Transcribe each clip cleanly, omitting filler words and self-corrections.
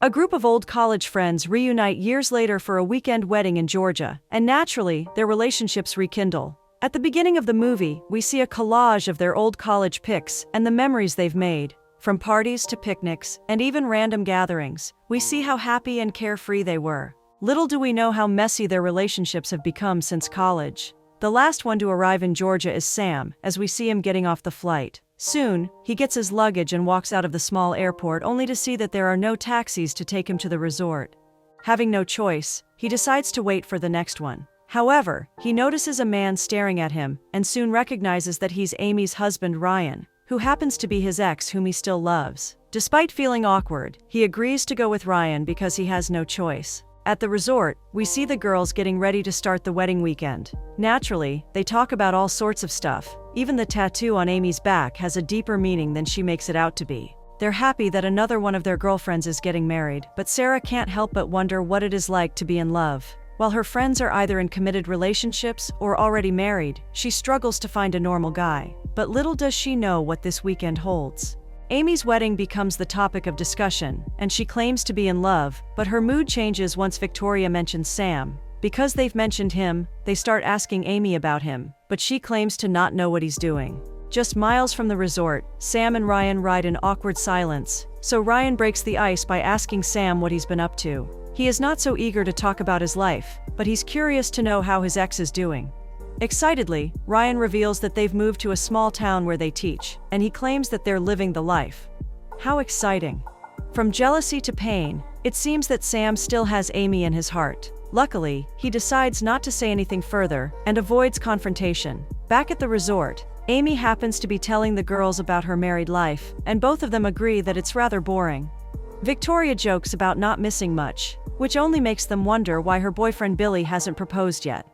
A group of old college friends reunite years later for a weekend wedding in Georgia, and naturally, their relationships rekindle. At the beginning of the movie, we see a collage of their old college pics and the memories they've made. From parties to picnics, and even random gatherings, we see how happy and carefree they were. Little do we know how messy their relationships have become since college. The last one to arrive in Georgia is Sam, as we see him getting off the flight. Soon, he gets his luggage and walks out of the small airport only to see that there are no taxis to take him to the resort. Having no choice, he decides to wait for the next one. However, he notices a man staring at him and soon recognizes that he's Amy's husband Ryan, who happens to be his ex whom he still loves. Despite feeling awkward, he agrees to go with Ryan because he has no choice. At the resort, we see the girls getting ready to start the wedding weekend. Naturally, they talk about all sorts of stuff. Even the tattoo on Amy's back has a deeper meaning than she makes it out to be. They're happy that another one of their girlfriends is getting married, but Sarah can't help but wonder what it is like to be in love. While her friends are either in committed relationships or already married, she struggles to find a normal guy. But little does she know what this weekend holds. Amy's wedding becomes the topic of discussion, and she claims to be in love, but her mood changes once Victoria mentions Sam. Because they've mentioned him, they start asking Amy about him, but she claims to not know what he's doing. Just miles from the resort, Sam and Ryan ride in awkward silence, so Ryan breaks the ice by asking Sam what he's been up to. He is not so eager to talk about his life, but he's curious to know how his ex is doing. Excitedly, Ryan reveals that they've moved to a small town where they teach, and he claims that they're living the life. How exciting! From jealousy to pain, it seems that Sam still has Amy in his heart. Luckily, he decides not to say anything further and avoids confrontation. Back at the resort, Amy happens to be telling the girls about her married life, and both of them agree that it's rather boring. Victoria jokes about not missing much, which only makes them wonder why her boyfriend Billy hasn't proposed yet.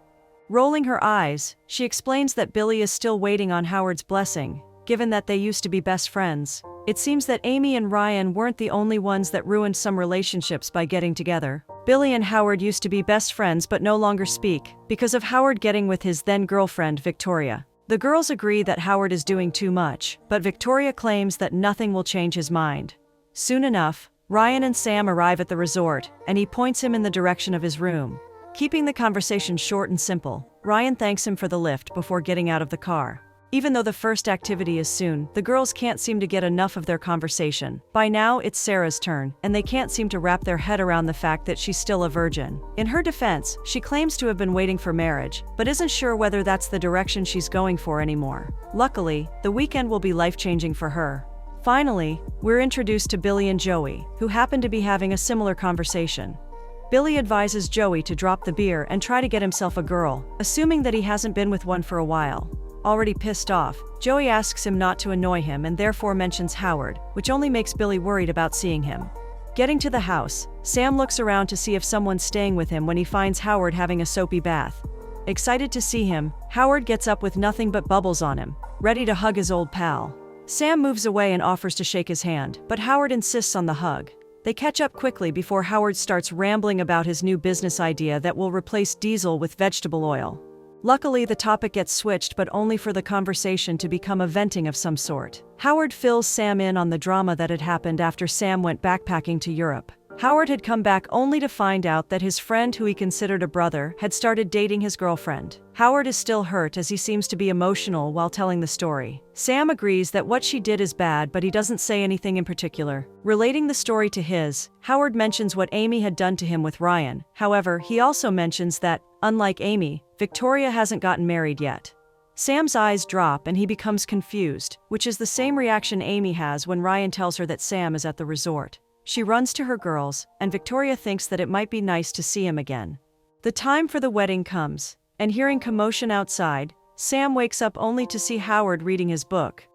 Rolling her eyes, she explains that Billy is still waiting on Howard's blessing, given that they used to be best friends. It seems that Amy and Ryan weren't the only ones that ruined some relationships by getting together. Billy and Howard used to be best friends but no longer speak, because of Howard getting with his then-girlfriend Victoria. The girls agree that Howard is doing too much, but Victoria claims that nothing will change his mind. Soon enough, Ryan and Sam arrive at the resort, and he points him in the direction of his room. Keeping the conversation short and simple, Ryan thanks him for the lift before getting out of the car. Even though the first activity is soon, the girls can't seem to get enough of their conversation. By now, it's Sarah's turn, and they can't seem to wrap their head around the fact that she's still a virgin. In her defense, she claims to have been waiting for marriage, but isn't sure whether that's the direction she's going for anymore. Luckily, the weekend will be life-changing for her. Finally, we're introduced to Billy and Joey, who happen to be having a similar conversation. Billy advises Joey to drop the beer and try to get himself a girl, assuming that he hasn't been with one for a while. Already pissed off, Joey asks him not to annoy him and therefore mentions Howard, which only makes Billy worried about seeing him. Getting to the house, Sam looks around to see if someone's staying with him when he finds Howard having a soapy bath. Excited to see him, Howard gets up with nothing but bubbles on him, ready to hug his old pal. Sam moves away and offers to shake his hand, but Howard insists on the hug. They catch up quickly before Howard starts rambling about his new business idea that will replace diesel with vegetable oil. Luckily, the topic gets switched, but only for the conversation to become a venting of some sort. Howard fills Sam in on the drama that had happened after Sam went backpacking to Europe. Howard had come back only to find out that his friend, who he considered a brother, had started dating his girlfriend. Howard is still hurt as he seems to be emotional while telling the story. Sam agrees that what she did is bad, but he doesn't say anything in particular. Relating the story to his, Howard mentions what Amy had done to him with Ryan. However, he also mentions that, unlike Amy, Victoria hasn't gotten married yet. Sam's eyes drop and he becomes confused, which is the same reaction Amy has when Ryan tells her that Sam is at the resort. She runs to her girls, and Victoria thinks that it might be nice to see him again. The time for the wedding comes, and hearing commotion outside, Sam wakes up only to see Howard reading his book.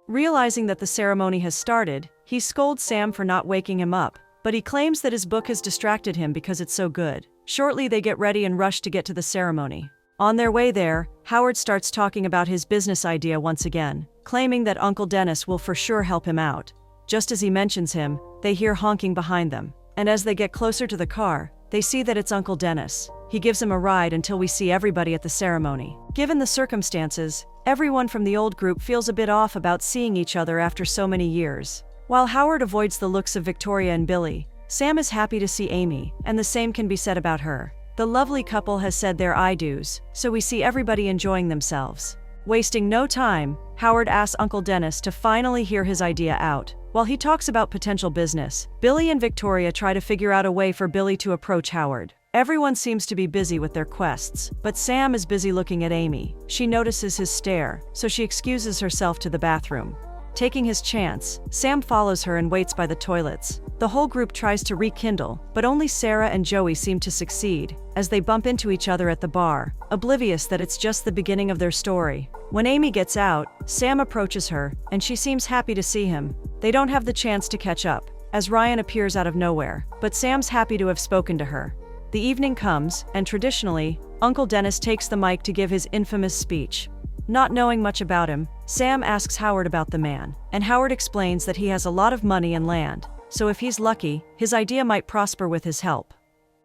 Realizing that the ceremony has started, he scolds Sam for not waking him up, but he claims that his book has distracted him because it's so good. Shortly, they get ready and rush to get to the ceremony. On their way there, Howard starts talking about his business idea once again, claiming that Uncle Dennis will for sure help him out. Just as he mentions him, they hear honking behind them, and as they get closer to the car, they see that it's Uncle Dennis. He gives him a ride until we see everybody at the ceremony. Given the circumstances, everyone from the old group feels a bit off about seeing each other after so many years. While Howard avoids the looks of Victoria and Billy, Sam is happy to see Amy, and the same can be said about her. The lovely couple has said their I-dos, so we see everybody enjoying themselves. Wasting no time, Howard asks Uncle Dennis to finally hear his idea out. While he talks about potential business, Billy and Victoria try to figure out a way for Billy to approach Howard. Everyone seems to be busy with their quests, but Sam is busy looking at Amy. She notices his stare, so she excuses herself to the bathroom. Taking his chance, Sam follows her and waits by the toilets. The whole group tries to rekindle, but only Sarah and Joey seem to succeed, as they bump into each other at the bar, oblivious that it's just the beginning of their story. When Amy gets out, Sam approaches her, and she seems happy to see him. They don't have the chance to catch up, as Ryan appears out of nowhere, but Sam's happy to have spoken to her. The evening comes, and traditionally, Uncle Dennis takes the mic to give his infamous speech. Not knowing much about him, Sam asks Howard about the man, and Howard explains that he has a lot of money and land, so if he's lucky, his idea might prosper with his help.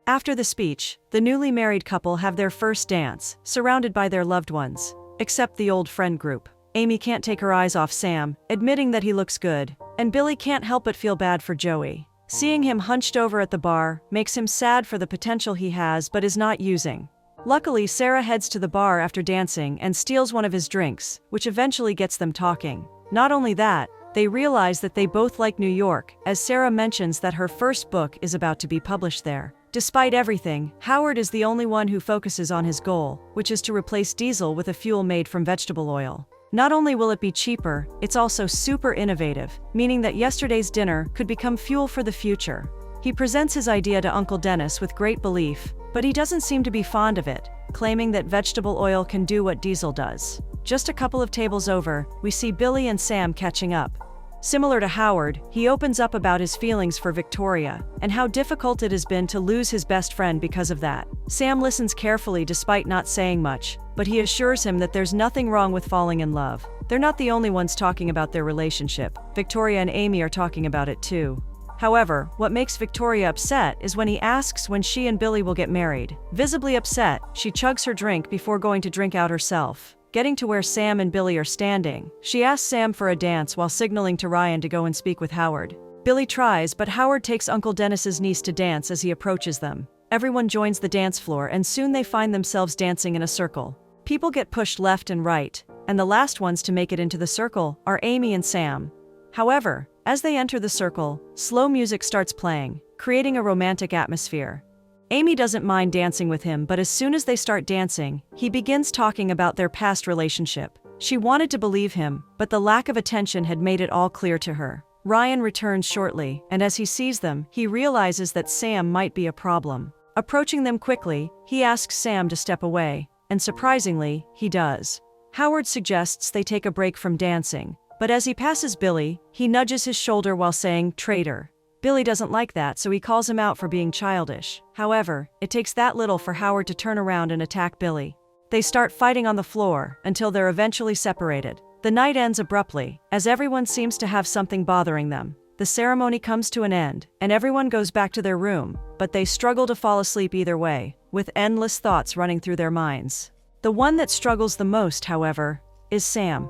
After the speech, the newly married couple have their first dance, surrounded by their loved ones, except the old friend group. Amy can't take her eyes off Sam, admitting that he looks good, and Billy can't help but feel bad for Joey. Seeing him hunched over at the bar makes him sad for the potential he has but is not using. Luckily, Sarah heads to the bar after dancing and steals one of his drinks, which eventually gets them talking. Not only that, they realize that they both like New York, as Sarah mentions that her first book is about to be published there. Despite everything, Howard is the only one who focuses on his goal, which is to replace diesel with a fuel made from vegetable oil. Not only will it be cheaper, it's also super innovative, meaning that yesterday's dinner could become fuel for the future. He presents his idea to Uncle Dennis with great belief, but he doesn't seem to be fond of it, claiming that vegetable oil can do what diesel does. Just a couple of tables over, we see Billy and Sam catching up. Similar to Howard, he opens up about his feelings for Victoria, and how difficult it has been to lose his best friend because of that. Sam listens carefully despite not saying much, but he assures him that there's nothing wrong with falling in love. They're not the only ones talking about their relationship. Victoria and Amy are talking about it too. However, what makes Victoria upset is when he asks when she and Billy will get married. Visibly upset, she chugs her drink before going to drink out herself. Getting to where Sam and Billy are standing, she asks Sam for a dance while signaling to Ryan to go and speak with Howard. Billy tries, but Howard takes Uncle Dennis's niece to dance as he approaches them. Everyone joins the dance floor and soon they find themselves dancing in a circle. People get pushed left and right, and the last ones to make it into the circle are Amy and Sam. However, as they enter the circle, slow music starts playing, creating a romantic atmosphere. Amy doesn't mind dancing with him, but as soon as they start dancing, he begins talking about their past relationship. She wanted to believe him, but the lack of attention had made it all clear to her. Ryan returns shortly, and as he sees them, he realizes that Sam might be a problem. Approaching them quickly, he asks Sam to step away, and surprisingly, he does. Howard suggests they take a break from dancing, but as he passes Billy, he nudges his shoulder while saying, "Traitor." Billy doesn't like that, so he calls him out for being childish. However, it takes that little for Howard to turn around and attack Billy. They start fighting on the floor until they're eventually separated. The night ends abruptly, as everyone seems to have something bothering them. The ceremony comes to an end, and everyone goes back to their room, but they struggle to fall asleep either way, with endless thoughts running through their minds. The one that struggles the most, however, is Sam.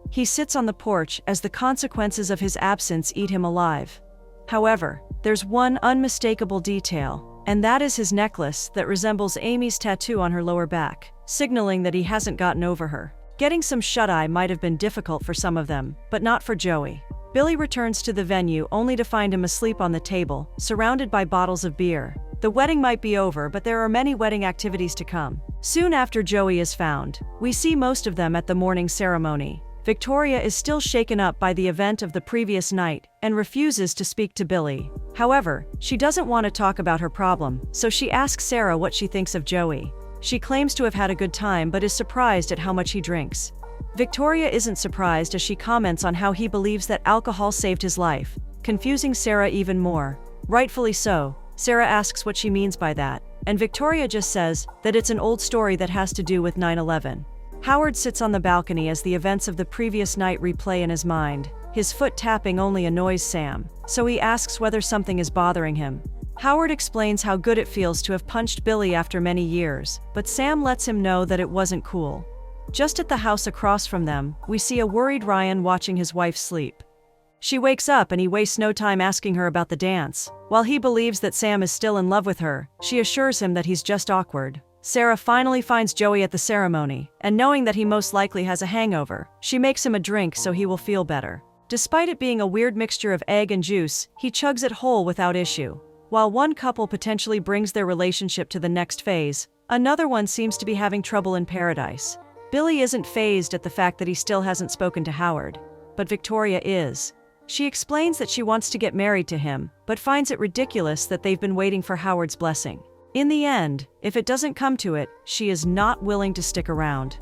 He sits on the porch as the consequences of his absence eat him alive. However, there's one unmistakable detail, and that is his necklace that resembles Amy's tattoo on her lower back, signaling that he hasn't gotten over her. Getting some shut-eye might have been difficult for some of them, but not for Joey. Billy returns to the venue only to find him asleep on the table, surrounded by bottles of beer. The wedding might be over, but there are many wedding activities to come. Soon after Joey is found, we see most of them at the morning ceremony. Victoria is still shaken up by the event of the previous night and refuses to speak to Billy. However, she doesn't want to talk about her problem, so she asks Sarah what she thinks of Joey. She claims to have had a good time but is surprised at how much he drinks. Victoria isn't surprised as she comments on how he believes that alcohol saved his life, confusing Sarah even more. Rightfully so, Sarah asks what she means by that, and Victoria just says that it's an old story that has to do with 9/11. Howard sits on the balcony as the events of the previous night replay in his mind. His foot tapping only annoys Sam, so he asks whether something is bothering him. Howard explains how good it feels to have punched Billy after many years, but Sam lets him know that it wasn't cool. Just at the house across from them, we see a worried Ryan watching his wife sleep. She wakes up and he wastes no time asking her about the dance. While he believes that Sam is still in love with her, she assures him that he's just awkward. Sarah finally finds Joey at the ceremony, and knowing that he most likely has a hangover, she makes him a drink so he will feel better. Despite it being a weird mixture of egg and juice, he chugs it whole without issue. While one couple potentially brings their relationship to the next phase, another one seems to be having trouble in paradise. Billy isn't fazed at the fact that he still hasn't spoken to Howard, but Victoria is. She explains that she wants to get married to him, but finds it ridiculous that they've been waiting for Howard's blessing. In the end, if it doesn't come to it, she is not willing to stick around.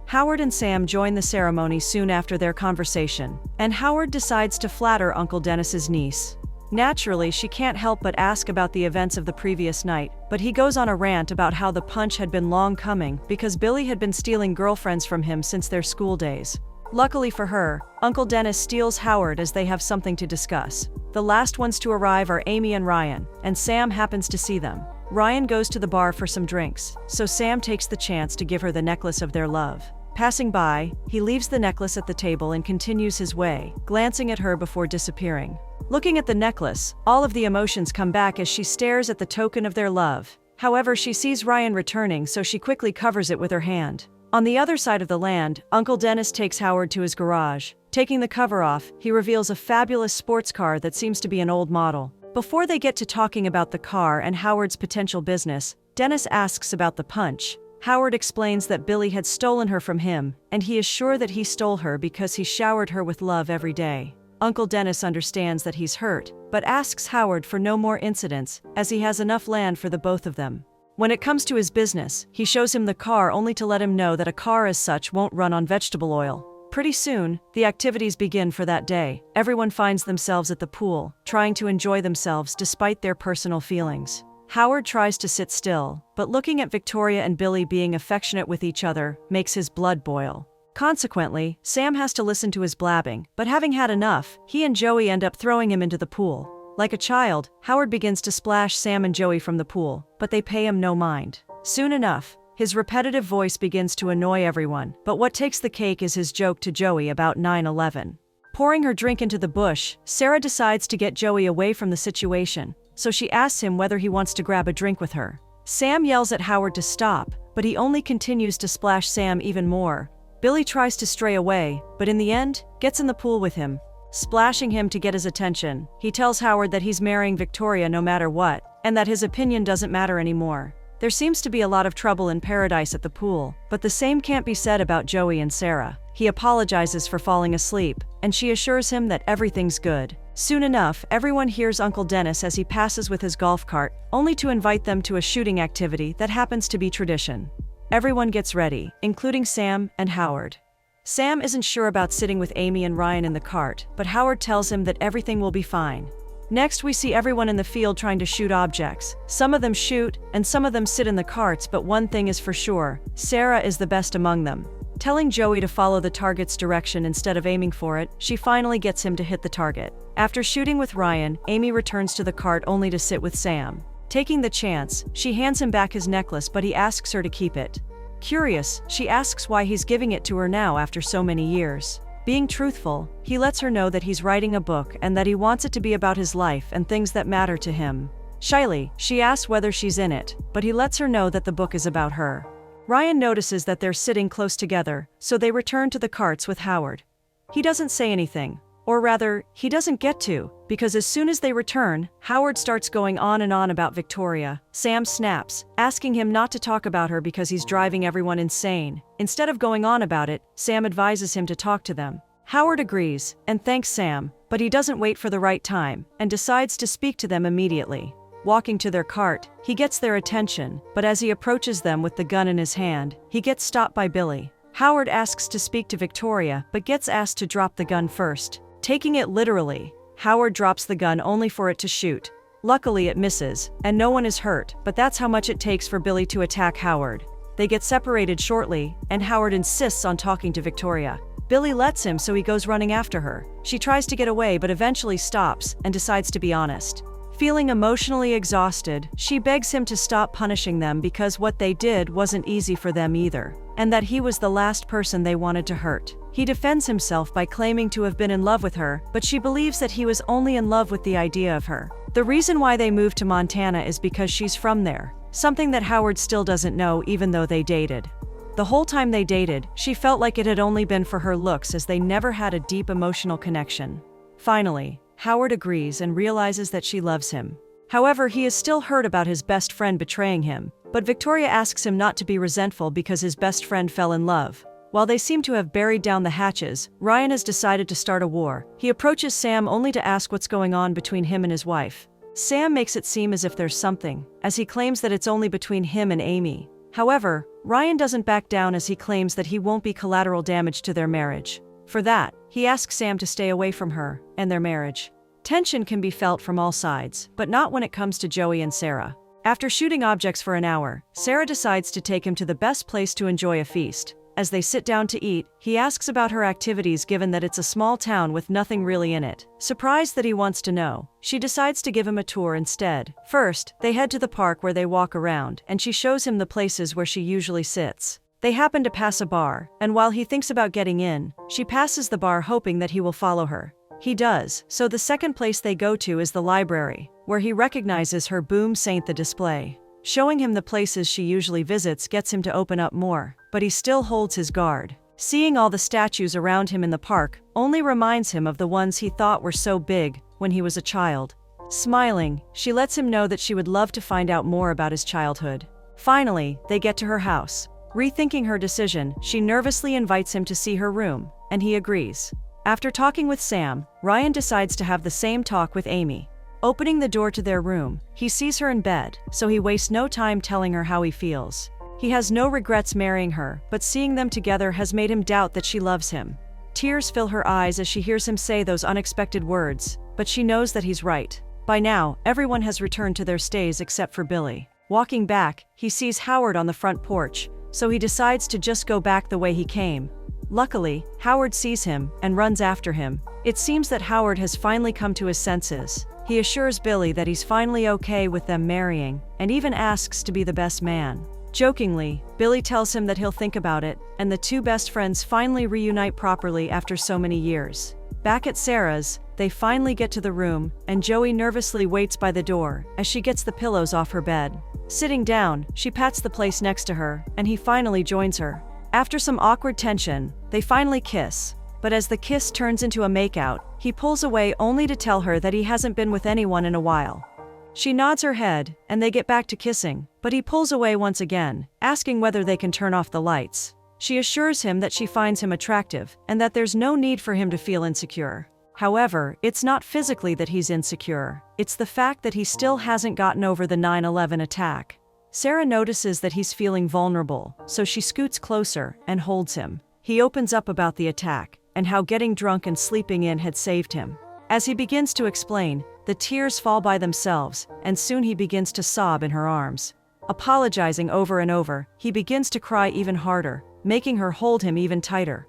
Howard and Sam join the ceremony soon after their conversation, and Howard decides to flatter Uncle Dennis's niece. Naturally, she can't help but ask about the events of the previous night, but he goes on a rant about how the punch had been long coming because Billy had been stealing girlfriends from him since their school days. Luckily for her, Uncle Dennis steals Howard as they have something to discuss. The last ones to arrive are Amy and Ryan, and Sam happens to see them. Ryan goes to the bar for some drinks, so Sam takes the chance to give her the necklace of their love. Passing by, he leaves the necklace at the table and continues his way, glancing at her before disappearing. Looking at the necklace, all of the emotions come back as she stares at the token of their love. However, she sees Ryan returning, so she quickly covers it with her hand. On the other side of the land, Uncle Dennis takes Howard to his garage. Taking the cover off, he reveals a fabulous sports car that seems to be an old model. Before they get to talking about the car and Howard's potential business, Dennis asks about the punch. Howard explains that Billy had stolen her from him, and he is sure that he stole her because he showered her with love every day. Uncle Dennis understands that he's hurt, but asks Howard for no more incidents, as he has enough land for the both of them. When it comes to his business, he shows him the car only to let him know that a car as such won't run on vegetable oil. Pretty soon, the activities begin for that day. Everyone finds themselves at the pool, trying to enjoy themselves despite their personal feelings. Howard tries to sit still, but looking at Victoria and Billy being affectionate with each other makes his blood boil. Consequently, Sam has to listen to his blabbing, but having had enough, he and Joey end up throwing him into the pool. Like a child, Howard begins to splash Sam and Joey from the pool, but they pay him no mind. Soon enough, his repetitive voice begins to annoy everyone, but what takes the cake is his joke to Joey about 9/11. Pouring her drink into the bush, Sarah decides to get Joey away from the situation, so she asks him whether he wants to grab a drink with her. Sam yells at Howard to stop, but he only continues to splash Sam even more. Billy tries to stray away, but in the end, gets in the pool with him. Splashing him to get his attention, he tells Howard that he's marrying Victoria no matter what, and that his opinion doesn't matter anymore. There seems to be a lot of trouble in paradise at the pool, but the same can't be said about Joey and Sarah. He apologizes for falling asleep, and she assures him that everything's good. Soon enough, everyone hears Uncle Dennis as he passes with his golf cart, only to invite them to a shooting activity that happens to be tradition. Everyone gets ready, including Sam and Howard. Sam isn't sure about sitting with Amy and Ryan in the cart, but Howard tells him that everything will be fine. Next, we see everyone in the field trying to shoot objects. Some of them shoot, and some of them sit in the carts, but one thing is for sure, Sarah is the best among them. Telling Joey to follow the target's direction instead of aiming for it, she finally gets him to hit the target. After shooting with Ryan, Amy returns to the cart only to sit with Sam. Taking the chance, she hands him back his necklace, but he asks her to keep it. Curious, she asks why he's giving it to her now after so many years. Being truthful, he lets her know that he's writing a book and that he wants it to be about his life and things that matter to him. Shyly, she asks whether she's in it, but he lets her know that the book is about her. Ryan notices that they're sitting close together, so they return to the carts with Howard. He doesn't say anything, or rather, he doesn't get to, because as soon as they return, Howard starts going on and on about Victoria. Sam snaps, asking him not to talk about her because he's driving everyone insane. Instead of going on about it, Sam advises him to talk to them. Howard agrees, and thanks Sam, but he doesn't wait for the right time, and decides to speak to them immediately. Walking to their cart, he gets their attention, but as he approaches them with the gun in his hand, he gets stopped by Billy. Howard asks to speak to Victoria, but gets asked to drop the gun first. Taking it literally, Howard drops the gun only for it to shoot. Luckily it misses, and no one is hurt, but that's how much it takes for Billy to attack Howard. They get separated shortly, and Howard insists on talking to Victoria. Billy lets him, so he goes running after her. She tries to get away but eventually stops and decides to be honest. Feeling emotionally exhausted, she begs him to stop punishing them because what they did wasn't easy for them either, and that he was the last person they wanted to hurt. He defends himself by claiming to have been in love with her, but she believes that he was only in love with the idea of her. The reason why they moved to Montana is because she's from there, something that Howard still doesn't know even though they dated. The whole time they dated, she felt like it had only been for her looks as they never had a deep emotional connection. Finally, Howard agrees and realizes that she loves him. However, he is still hurt about his best friend betraying him, but Victoria asks him not to be resentful because his best friend fell in love. While they seem to have buried down the hatches, Ryan has decided to start a war. He approaches Sam only to ask what's going on between him and his wife. Sam makes it seem as if there's something, as he claims that it's only between him and Amy. However, Ryan doesn't back down as he claims that he won't be collateral damage to their marriage. For that, he asks Sam to stay away from her and their marriage. Tension can be felt from all sides, but not when it comes to Joey and Sarah. After shooting objects for an hour, Sarah decides to take him to the best place to enjoy a feast. As they sit down to eat, he asks about her activities given that it's a small town with nothing really in it. Surprised that he wants to know, she decides to give him a tour instead. First, they head to the park where they walk around, and she shows him the places where she usually sits. They happen to pass a bar, and while he thinks about getting in, she passes the bar hoping that he will follow her. He does, so the second place they go to is the library, where he recognizes her Boom Saint the display. Showing him the places she usually visits gets him to open up more, but he still holds his guard. Seeing all the statues around him in the park only reminds him of the ones he thought were so big when he was a child. Smiling, she lets him know that she would love to find out more about his childhood. Finally, they get to her house. Rethinking her decision, she nervously invites him to see her room, and he agrees. After talking with Sam, Ryan decides to have the same talk with Amy. Opening the door to their room, he sees her in bed, so he wastes no time telling her how he feels. He has no regrets marrying her, but seeing them together has made him doubt that she loves him. Tears fill her eyes as she hears him say those unexpected words, but she knows that he's right. By now, everyone has returned to their stays except for Billy. Walking back, he sees Howard on the front porch, so he decides to just go back the way he came. Luckily, Howard sees him and runs after him. It seems that Howard has finally come to his senses. He assures Billy that he's finally okay with them marrying, and even asks to be the best man. Jokingly, Billy tells him that he'll think about it, and the two best friends finally reunite properly after so many years. Back at Sarah's, they finally get to the room, and Joey nervously waits by the door as she gets the pillows off her bed. Sitting down, she pats the place next to her, and he finally joins her. After some awkward tension, they finally kiss. But as the kiss turns into a makeout, he pulls away only to tell her that he hasn't been with anyone in a while. She nods her head, and they get back to kissing, but he pulls away once again, asking whether they can turn off the lights. She assures him that she finds him attractive, and that there's no need for him to feel insecure. However, it's not physically that he's insecure, it's the fact that he still hasn't gotten over the 9/11 attack. Sarah notices that he's feeling vulnerable, so she scoots closer and holds him. He opens up about the attack, and how getting drunk and sleeping in had saved him. As he begins to explain, the tears fall by themselves, and soon he begins to sob in her arms. Apologizing over and over, he begins to cry even harder, making her hold him even tighter.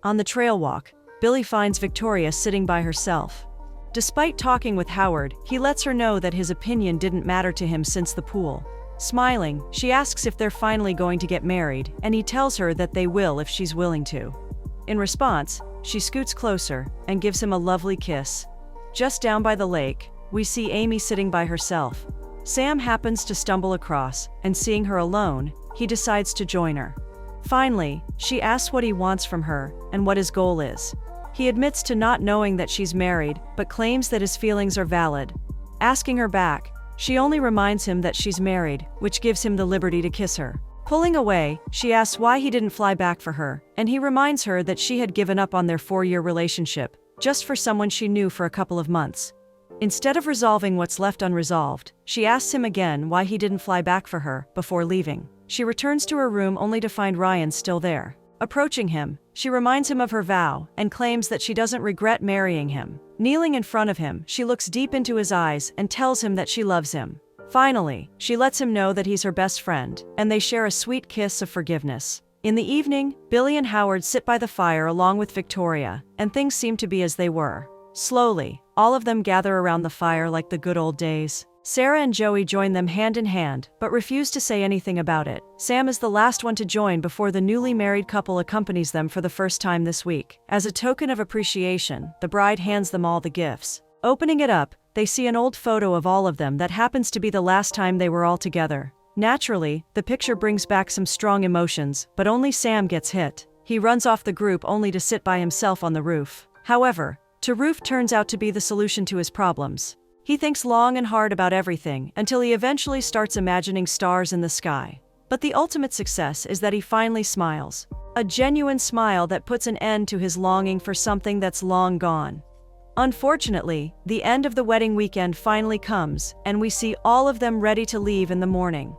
On the trail walk, Billy finds Victoria sitting by herself. Despite talking with Howard, he lets her know that his opinion didn't matter to him since the pool. Smiling, she asks if they're finally going to get married, and he tells her that they will if she's willing to. In response, she scoots closer and gives him a lovely kiss. Just down by the lake, we see Amy sitting by herself. Sam happens to stumble across, and seeing her alone, he decides to join her. Finally, she asks what he wants from her and what his goal is. He admits to not knowing that she's married, but claims that his feelings are valid. Asking her back, she only reminds him that she's married, which gives him the liberty to kiss her. Pulling away, she asks why he didn't fly back for her, and he reminds her that she had given up on their 4-year relationship, just for someone she knew for a couple of months. Instead of resolving what's left unresolved, she asks him again why he didn't fly back for her before leaving. She returns to her room only to find Ryan still there. Approaching him, she reminds him of her vow and claims that she doesn't regret marrying him. Kneeling in front of him, she looks deep into his eyes and tells him that she loves him. Finally, she lets him know that he's her best friend, and they share a sweet kiss of forgiveness. In the evening, Billy and Howard sit by the fire along with Victoria, and things seem to be as they were. Slowly, All of them gather around the fire like the good old days. Sarah and Joey join them hand in hand, but refuse to say anything about it. Sam is the last one to join before the newly married couple accompanies them for the first time this week. As a token of appreciation, the bride hands them all the gifts. Opening it up, they see an old photo of all of them that happens to be the last time they were all together. Naturally, the picture brings back some strong emotions, but only Sam gets hit. He runs off the group only to sit by himself on the roof. However, roof turns out to be the solution to his problems. He thinks long and hard about everything until he eventually starts imagining stars in the sky. But the ultimate success is that he finally smiles. A genuine smile that puts an end to his longing for something that's long gone. Unfortunately, the end of the wedding weekend finally comes, and we see all of them ready to leave in the morning.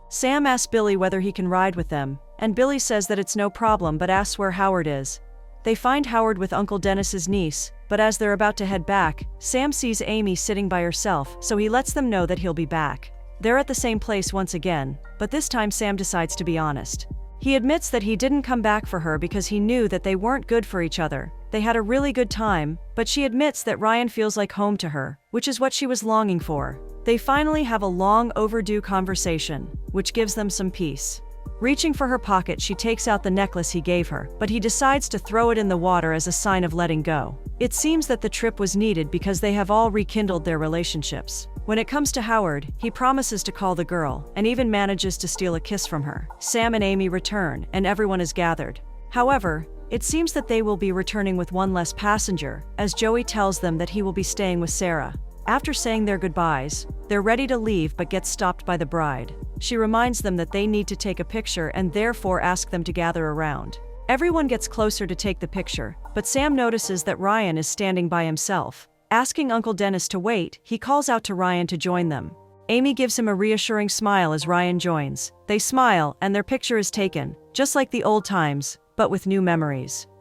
Sam asks Billy whether he can ride with them, and Billy says that it's no problem but asks where Howard is. They find Howard with Uncle Dennis's niece, but as they're about to head back, Sam sees Amy sitting by herself, so he lets them know that he'll be back. They're at the same place once again, but this time Sam decides to be honest. He admits that he didn't come back for her because he knew that they weren't good for each other. They had a really good time, but she admits that Ryan feels like home to her, which is what she was longing for. They finally have a long overdue conversation, which gives them some peace. Reaching for her pocket, she takes out the necklace he gave her, but he decides to throw it in the water as a sign of letting go. It seems that the trip was needed because they have all rekindled their relationships. When it comes to Howard, he promises to call the girl, and even manages to steal a kiss from her. Sam and Amy return, and everyone is gathered. However, it seems that they will be returning with one less passenger, as Joey tells them that he will be staying with Sarah. After saying their goodbyes, they're ready to leave but get stopped by the bride. She reminds them that they need to take a picture and therefore asks them to gather around. Everyone gets closer to take the picture, but Sam notices that Ryan is standing by himself. Asking Uncle Dennis to wait, he calls out to Ryan to join them. Amy gives him a reassuring smile as Ryan joins. They smile, and their picture is taken, just like the old times, but with new memories.